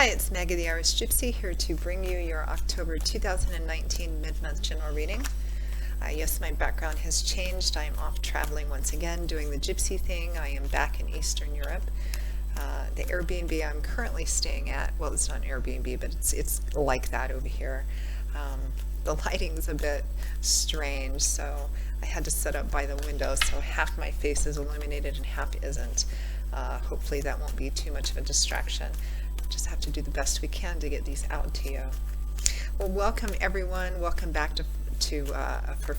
Hi, it's Maggie the Irish Gypsy here to bring you your October 2019 mid-month general reading. Yes, my background has changed. I am off traveling once again, doing the gypsy thing. I am back in Eastern Europe. The Airbnb I'm currently staying at, well, it's not an Airbnb, but it's like that over here. The lighting's a bit strange, so I had to set up by the window, so half my face is illuminated and half isn't. Hopefully that won't be too much of a distraction. Just have to do the best we can to get these out to you. Well, welcome everyone. Welcome back for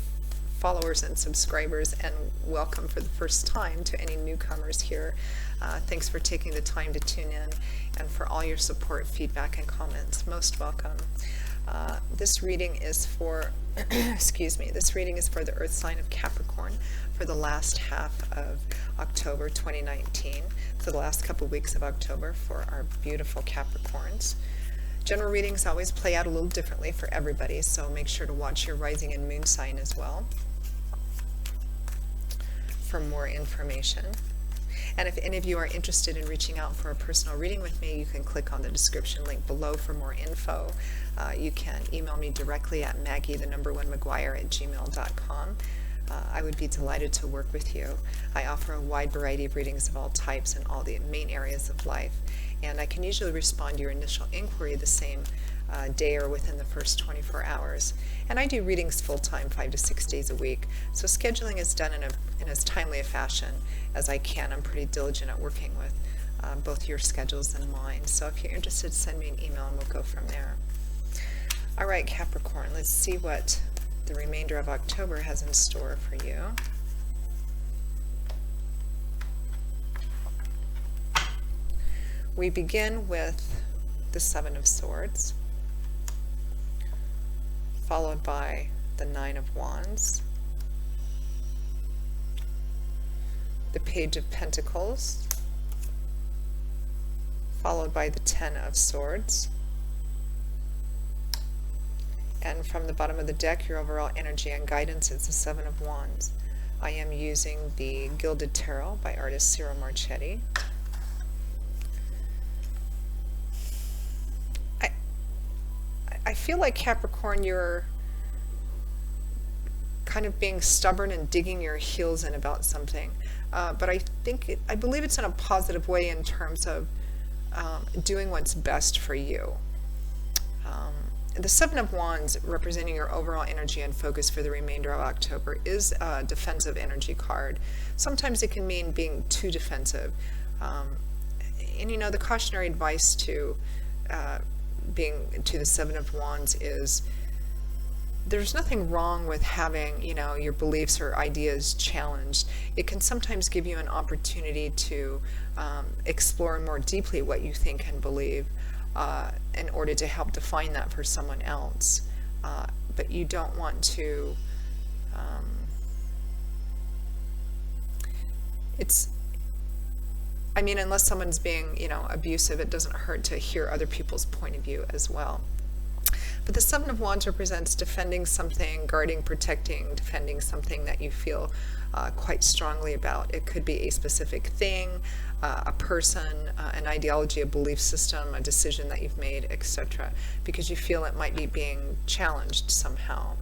followers and subscribers, and welcome for the first time to any newcomers here. Thanks for taking the time to tune in, and for all your support, feedback, and comments. Most welcome. This reading is for, excuse me, this reading is for the Earth sign of Capricorn for the last half of October 2019, for the last couple weeks of October for our beautiful Capricorns. General readings always play out a little differently for everybody, so make sure to watch your rising and moon sign as well for more information. And if any of you are interested in reaching out for a personal reading with me, you can click on the description link below for more info. You can email me directly at maggie1maguire@gmail.com. I would be delighted to work with you. I offer a wide variety of readings of all types in all the main areas of life, and I can usually respond to your initial inquiry the same day or within the first 24 hours. And I do readings full-time, 5 to 6 days a week, so scheduling is done in as timely a fashion as I can. I'm pretty diligent at working with both your schedules and mine. So if you're interested, send me an email and we'll go from there. All right, Capricorn, let's see what the remainder of October has in store for you. We begin with the Seven of Swords, followed by the Nine of Wands, the Page of Pentacles, followed by the Ten of Swords. And from the bottom of the deck, your overall energy and guidance is the Seven of Wands. I am using the Gilded Tarot by artist Cyril Marchetti. I feel like, Capricorn, you're kind of being stubborn and digging your heels in about something. But I believe it's in a positive way in terms of doing what's best for you. The Seven of Wands, representing your overall energy and focus for the remainder of October, is a defensive energy card. Sometimes it can mean being too defensive. And you know, the cautionary advice to the Seven of Wands is there's nothing wrong with having, you know, your beliefs or ideas challenged. It can sometimes give you an opportunity to explore more deeply what you think and believe, in order to help define that for someone else. But you don't want to, unless someone's being, you know, abusive, it doesn't hurt to hear other people's point of view as well. But the Seven of Wands represents defending something, guarding, protecting, defending something that you feel quite strongly about. It could be a specific thing, a person, an ideology, a belief system, a decision that you've made, etc., because you feel it might be being challenged somehow.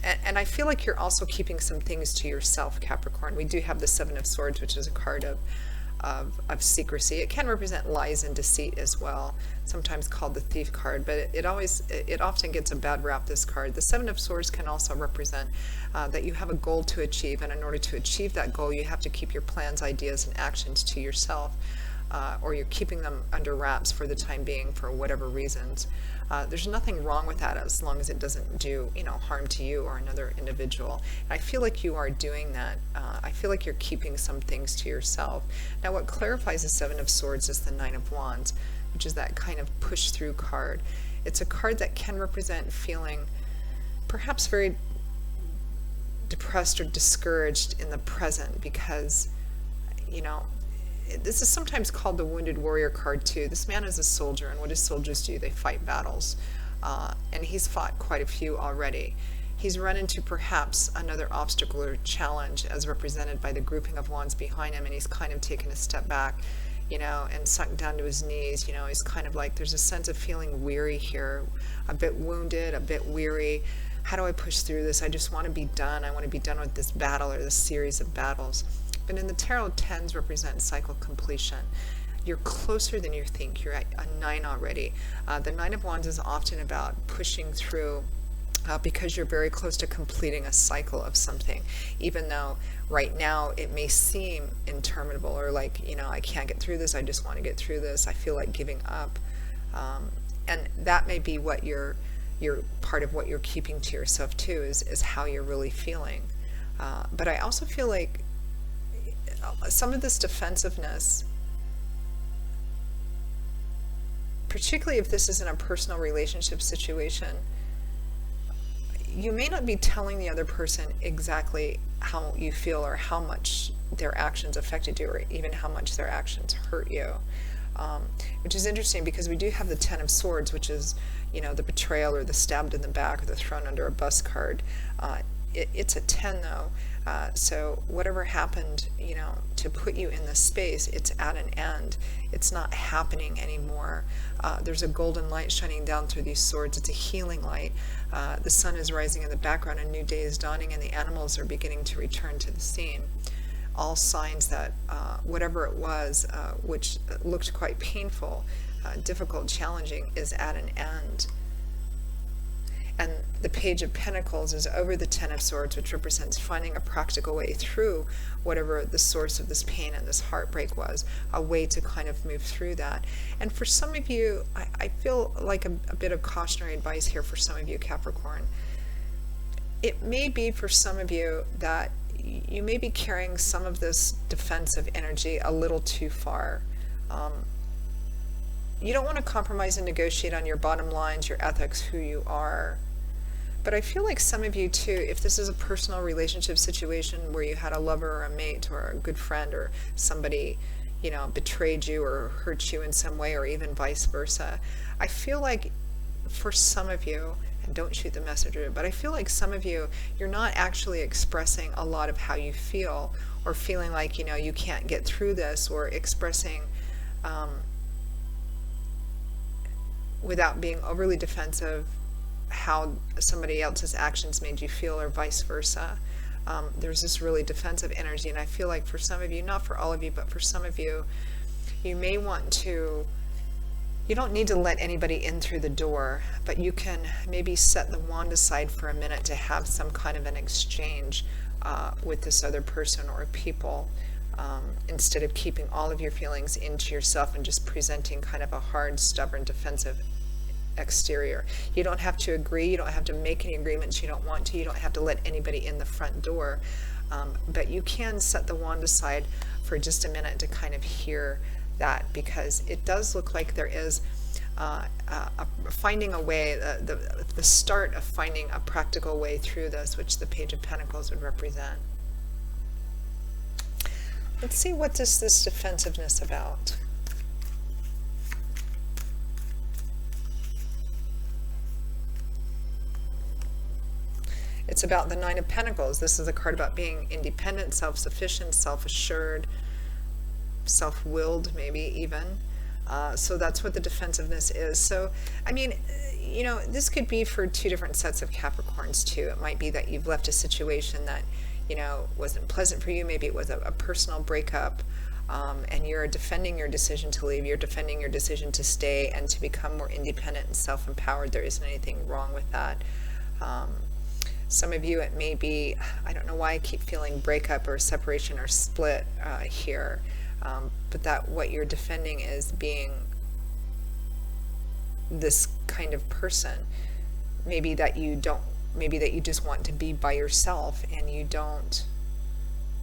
And I feel like you're also keeping some things to yourself, Capricorn. We do have the Seven of Swords, which is a card of secrecy. It can represent lies and deceit as well, sometimes called the Thief card, but it often gets a bad rap, this card. The Seven of Swords can also represent that you have a goal to achieve, and in order to achieve that goal, you have to keep your plans, ideas, and actions to yourself, or you're keeping them under wraps for the time being for whatever reasons. There's nothing wrong with that as long as it doesn't do, you know, harm to you or another individual. And I feel like you are doing that. I feel like you're keeping some things to yourself. Now, what clarifies the Seven of Swords is the Nine of Wands, which is that kind of push-through card. It's a card that can represent feeling perhaps very depressed or discouraged in the present because, you know, this is sometimes called the Wounded Warrior card too. This man is a soldier, and what do soldiers do? They fight battles, and he's fought quite a few already. He's run into perhaps another obstacle or challenge as represented by the grouping of wands behind him, and he's kind of taken a step back and sunk down to his knees. He's kind of like, there's a sense of feeling weary here, a bit wounded, a bit weary. How do I push through this? I just want to be done. I want to be done with this battle or this series of battles. But in the tarot, tens represent cycle completion. You're closer than you think. You're at a 9 already. The Nine of Wands is often about pushing through because you're very close to completing a cycle of something, even though right now it may seem interminable, or like, I can't get through this, I just want to get through this, I feel like giving up. And that may be what you're part of what you're keeping to yourself too, is how you're really feeling. But I also feel like some of this defensiveness, particularly if this is in a personal relationship situation, you may not be telling the other person exactly how you feel or how much their actions affected you, or even how much their actions hurt you. Which is interesting, because we do have the Ten of Swords, which is, the betrayal or the stabbed in the back or the thrown under a bus card. It's a 10 though. So whatever happened, to put you in this space, it's at an end. It's not happening anymore. There's a golden light shining down through these swords. It's a healing light. The sun is rising in the background, a new day is dawning, and the animals are beginning to return to the scene. All signs that whatever it was, which looked quite painful, difficult, challenging, is at an end. And the Page of Pentacles is over the Ten of Swords, which represents finding a practical way through whatever the source of this pain and this heartbreak was, a way to kind of move through that. And for some of you, I feel like a bit of cautionary advice here for some of you, Capricorn. It may be for some of you that you may be carrying some of this defensive energy a little too far. You don't want to compromise and negotiate on your bottom lines, your ethics, who you are. But I feel like some of you too, if this is a personal relationship situation where you had a lover or a mate or a good friend, or somebody, betrayed you or hurt you in some way, or even vice versa, I feel like for some of you, and don't shoot the messenger, but I feel like some of you, you're not actually expressing a lot of how you feel, or feeling like, you can't get through this, or expressing without being overly defensive how somebody else's actions made you feel, or vice versa. There's this really defensive energy, and I feel like for some of you, not for all of you, but for some of you, you may want to, you don't need to let anybody in through the door, but you can maybe set the wand aside for a minute to have some kind of an exchange with this other person or people, instead of keeping all of your feelings into yourself and just presenting kind of a hard, stubborn, defensive exterior. You don't have to agree, you don't have to make any agreements you don't want to, you don't have to let anybody in the front door, but you can set the wand aside for just a minute to kind of hear that, because it does look like there is finding a way, the start of finding a practical way through this, which the Page of Pentacles would represent. Let's see, what is this defensiveness about? It's about the Nine of Pentacles. This is a card about being independent, self-sufficient, self-assured, self-willed, maybe even. So that's what the defensiveness is. So, I mean, this could be for two different sets of Capricorns too. It might be that you've left a situation that, wasn't pleasant for you. Maybe it was a personal breakup, and you're defending your decision to leave. You're defending your decision to stay and to become more independent and self-empowered. There isn't anything wrong with that. Some of you, it may be, I don't know why I keep feeling breakup or separation or split here, but that what you're defending is being this kind of person. Maybe that you just want to be by yourself, and you don't.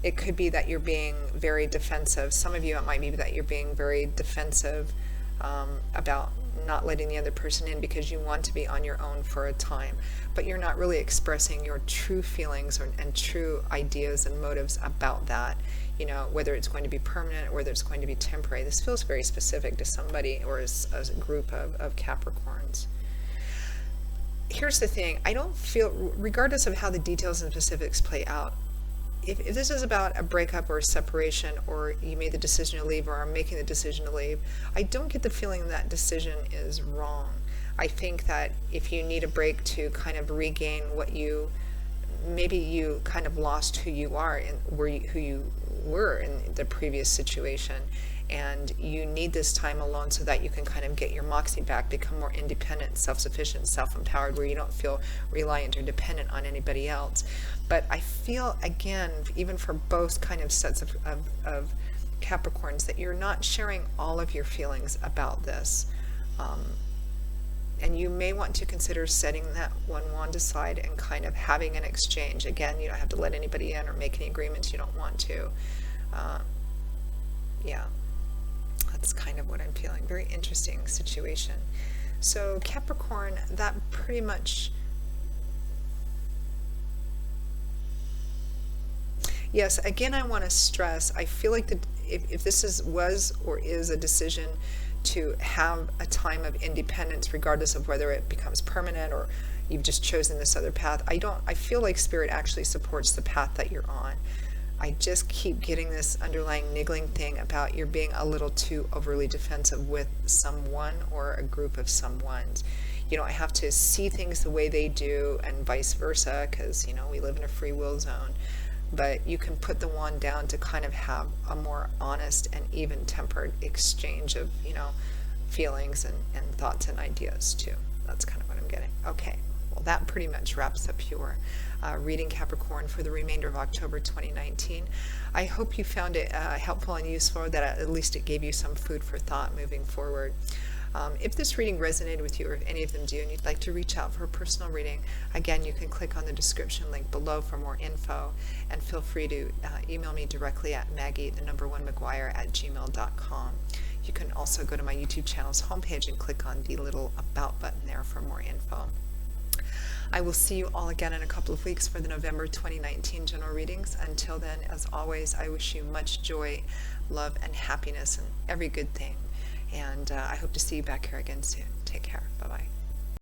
It could be that you're being very defensive. Some of you, it might be that you're being very defensive about not letting the other person in because you want to be on your own for a time, but you're not really expressing your true feelings and true ideas and motives about that, whether it's going to be permanent or whether it's going to be temporary. This feels very specific to somebody, or as a group of Capricorns. Here's the thing, I don't feel, regardless of how the details and specifics play out, if this is about a breakup or a separation, or you made the decision to leave or are making the decision to leave, I don't get the feeling that decision is wrong. I think that if you need a break to kind of regain what maybe you kind of lost who you are and who you were in the previous situation, and you need this time alone so that you can kind of get your moxie back, become more independent, self-sufficient, self-empowered, where you don't feel reliant or dependent on anybody else. But I feel, again, even for both kind of sets of Capricorns, that you're not sharing all of your feelings about this. And you may want to consider setting that one wand aside and kind of having an exchange. Again, you don't have to let anybody in or make any agreements you don't want to. Yeah, that's kind of what I'm feeling. Very interesting situation. So Capricorn, that pretty much... Yes, again, I want to stress, I feel like if this was or is a decision to have a time of independence, regardless of whether it becomes permanent or you've just chosen this other path, I feel like Spirit actually supports the path that you're on. I just keep getting this underlying niggling thing about you're being a little too overly defensive with someone or a group of someones. You don't have to see things the way they do and vice versa, because, we live in a free will zone. But you can put the wand down to kind of have a more honest and even-tempered exchange of, feelings and thoughts and ideas too. That's kind of what I'm getting. Okay, well, that pretty much wraps up your reading, Capricorn, for the remainder of October 2019. I hope you found it helpful and useful, that at least it gave you some food for thought moving forward. If this reading resonated with you, or if any of them do, and you'd like to reach out for a personal reading, again, you can click on the description link below for more info, and feel free to email me directly at Maggie1McGuire@gmail.com. You can also go to my YouTube channel's homepage and click on the little About button there for more info. I will see you all again in a couple of weeks for the November 2019 general readings. Until then, as always, I wish you much joy, love, and happiness, and every good thing. And I hope to see you back here again soon. Take care. Bye-bye.